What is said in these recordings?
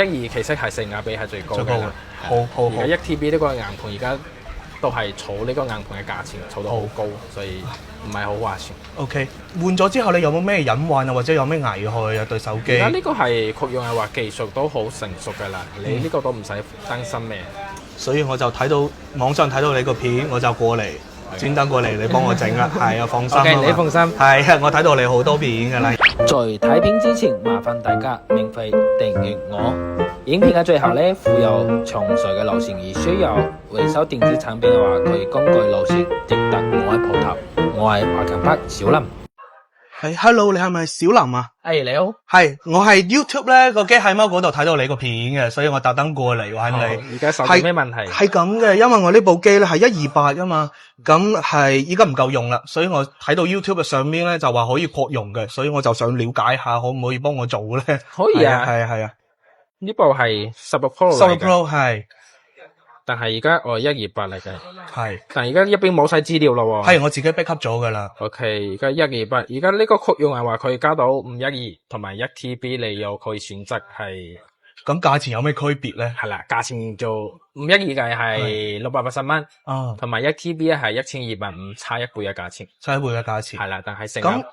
512其實係性價比係最高嘅啦。好。而家1TB 呢個硬盤而家都係儲呢個硬盤嘅價錢儲到好高，所以唔係好划算。OK， 換咗之後你有冇咩隱患啊，或者有咩危害啊對手機？而家呢個係確用係話技術都好成熟嘅啦，你呢個都唔使擔心咩。所以我就睇到網上睇到你個片，我就過嚟。專登過嚟你幫我整啦，係啊，放心。OK， 你放心。係啊，我睇到你好多片㗎啦。在睇片之前，麻煩大家免費訂閱我。影片嘅最後呢，附有詳細嘅路線，而需要維修電子產品嘅話，可以根據路線直達我嘅鋪頭。我係華強北小林。係 ，Hello， 你係咪小林啊？你好。係，我係 YouTube 咧個機械貓嗰度睇到你個片嘅，所以我特登過嚟揾你。而家手機咩問題？係咁嘅，因為我呢部機咧係128㗎嘛，咁係依家唔夠用啦，所以我睇到 YouTube 上面咧就話可以擴容嘅，所以我就想了解下可唔可以幫我做咧？可以啊，係啊。呢部係16 Pro 嚟嘅。16 Pro 係。但係而家我係128嚟嘅，係，但係而家一邊冇晒資料咯喎。係我自己 backup 咗噶啦。OK， 而家128，而家呢個擴容係話佢加到512同埋1TB，你又可以選擇係。咁價錢有咩區別咧？係啦，價錢就512嘅係680蚊，同埋1TB 係1250，差一倍嘅價錢。差一倍嘅價錢。係啦，但係成咁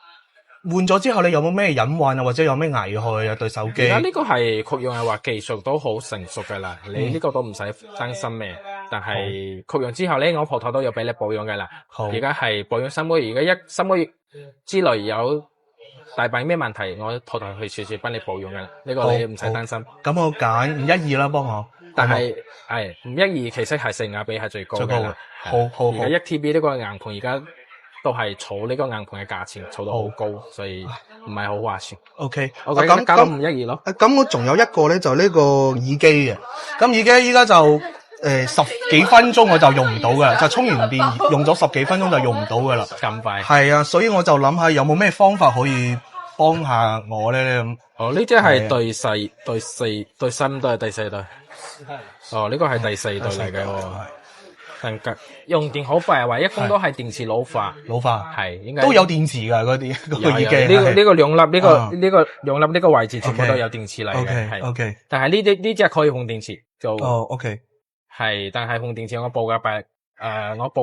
換咗之後，你有冇咩隱患啊，或者有咩危害啊對手機？而家呢個係擴容係話技術都好成熟嘅啦，你呢個都唔使擔心咩。但係擴容之後咧，我鋪頭都有俾你保養嘅啦。而家係保養3個月，而家3個月之內有大病咩問題，我鋪頭去隨時幫你保養嘅啦。呢個你唔使擔心。咁我揀512啦，幫我。但係512其實係性價比係最高嘅啦。好。而家1TB呢個硬盤而家都係儲呢個硬盤嘅價錢儲到好高，所以唔係好划算。OK， 咁加到512咯。咁我仲有一個咧，就呢個耳機嘅。咁耳機依家就10幾分鐘我就用唔到噶，就充完電用咗10幾分鐘就用唔到噶啦。咁快？係啊，所以我就諗下有冇咩方法可以幫下我咧咁。呢隻係對4、對4、對3都係第4代。呢個係第4代嚟嘅喎。用電好快，話一般都係電池老化係應該都有電池噶嗰啲個耳機。呢個兩粒呢個兩粒呢個位置全部都有電池嚟嘅。OK，但係呢隻可以換電池就OK 係，但係換電池我報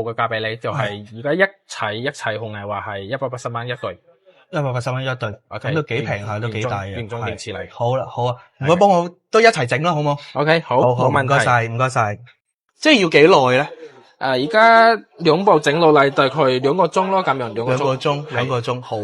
個價俾你，就係而家一齊換係話係180蚊一對，180蚊一對，咁都幾平下，都幾大嘅。原裝電池嚟。好啦，唔該幫我都一齊整啦，好唔好 ？OK， 好，冇問題。唔該晒。即係要幾耐咧？而家兩部整落嚟大概2個鐘咯，咁樣2個鐘，好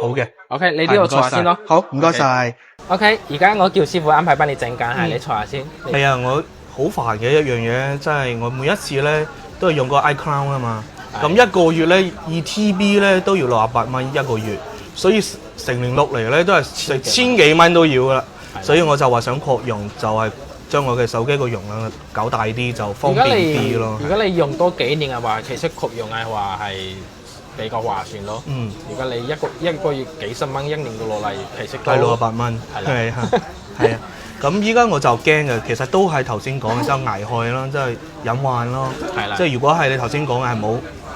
嘅。OK， 你呢度坐下先咯。好，唔該晒。OK， 而家我叫師傅安排幫你整緊，係你坐下先。係啊，我好煩嘅一樣嘢，真係我每一次咧都係用個 iCloud 啊嘛。咁一個月咧2TB 咧都要68蚊一個月，所以成年落嚟咧都係1000幾蚊都要噶啦。所以我就話想擴容，就係將我嘅手機個容量搞大啲，就方便啲咯。如果你用多幾年嘅話，其實擴容嘅話係比較划算咯。如果你一個月幾十蚊，一年嘅落嚟，其實都係68蚊。係啊。咁依家我就驚嘅，其實都係頭先講嘅，即係危害啦，即係隱患咯。係啦。即係如果係你頭先講嘅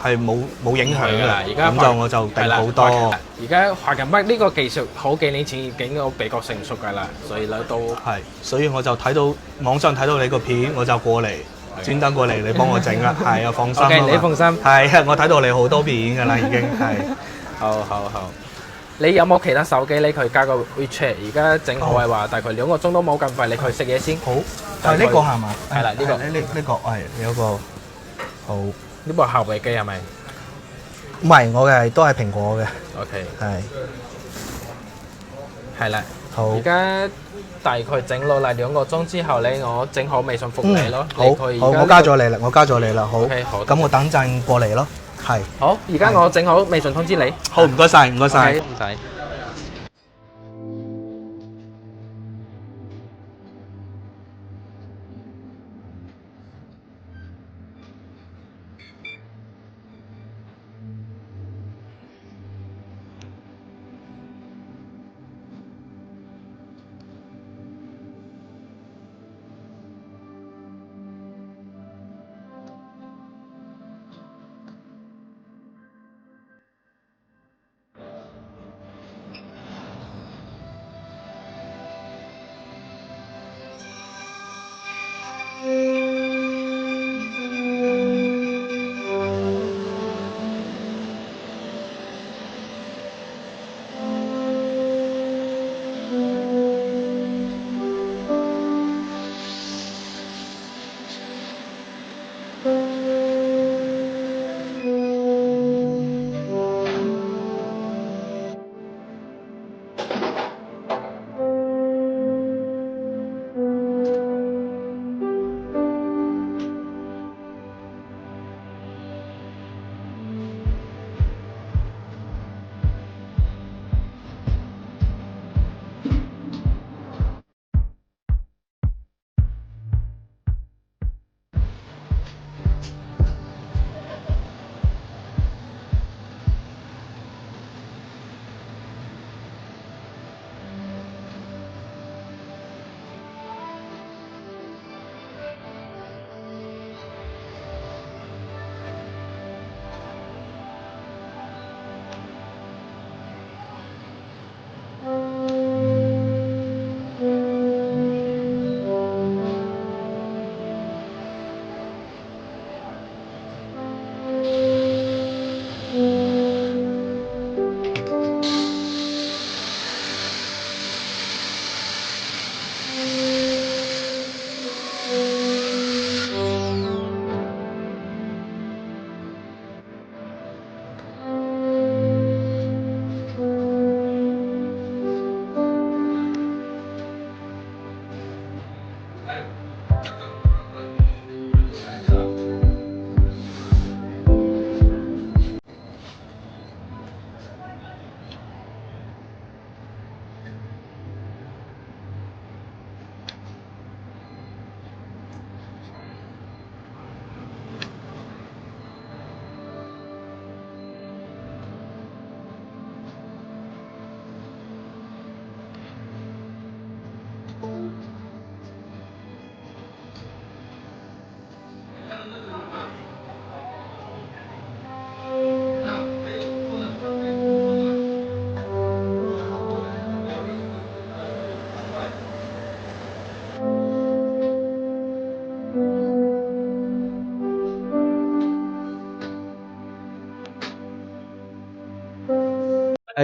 係冇影響嘅，咁就我就定好多。而家華強北呢個技術好幾年前已經都比較成熟㗎啦，所以咧都係，所以我就睇到網上睇到你個片，我就過嚟，專登過嚟你幫我整啦。係啊，放心。OK， 你放心。係啊，我睇到你好多片㗎啦，已經係。好。你有冇其他手機你可以加個 WeChat？ 而家整好係話大概2個鐘都冇咁快，你去食嘢先。好。係呢個係嘛？係啦，呢個。呢個係有個好。呢部後備機係咪？唔係，我嘅都係蘋果嘅。OK。係啦。好。而家大概整落嚟2個鐘之後咧，我整好微信復你咯。好，我加咗你啦，好。OK， 好。咁我等陣過嚟咯。係。好，而家我整好微信通知你。好，唔該晒。唔使。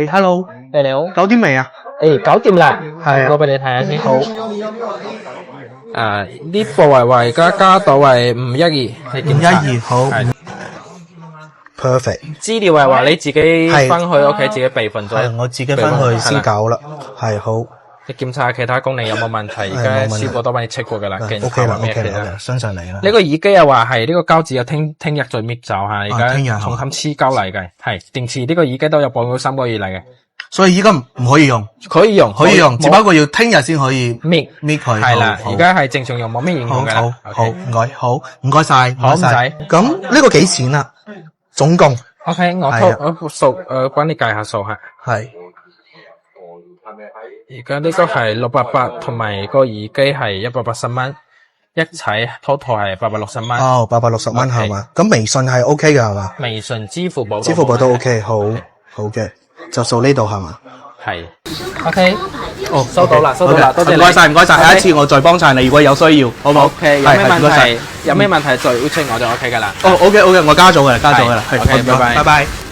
，hello，你好，搞掂未啊？誒，搞掂啦，係啊我俾你睇下先。好。呢部係話而家加到係512，你檢查。512好係，perfect。資料係話你自己翻去屋企自己備份咗。係我自己翻去先搞啦。係好。你檢查下其他功能有冇問題，而家師傅都幫你 check 過噶啦。OK 啦，OK 啦，相信你啦。呢個耳機又話係呢個膠紙有聽日再搣走吓，而家聽日重冚黐膠嚟嘅，係電池呢個耳機都有保咗3個月嚟嘅，所以依家唔可以用，可以用，只不過要聽日先可以搣佢。係啦，而家係正常用，冇咩影響嘅啦。好，唔該晒，好唔使。咁呢個幾錢啊？總共 ？OK，我數幫你計下數吓。係。而家呢個係688，同埋個耳機係180蚊，一齊 total 係860蚊。哦，860蚊係嘛？咁微信係 OK 嘅係嘛？微信、支付寶都 OK，好嘅，就數呢度係嘛？係。OK，收到啦，多謝你。唔該晒，下一次我再幫襯你，如果有需要，好唔好 ？OK，有咩問題再 WeChat 我就 OK 噶啦。OK，我加咗噶啦，OK，拜拜。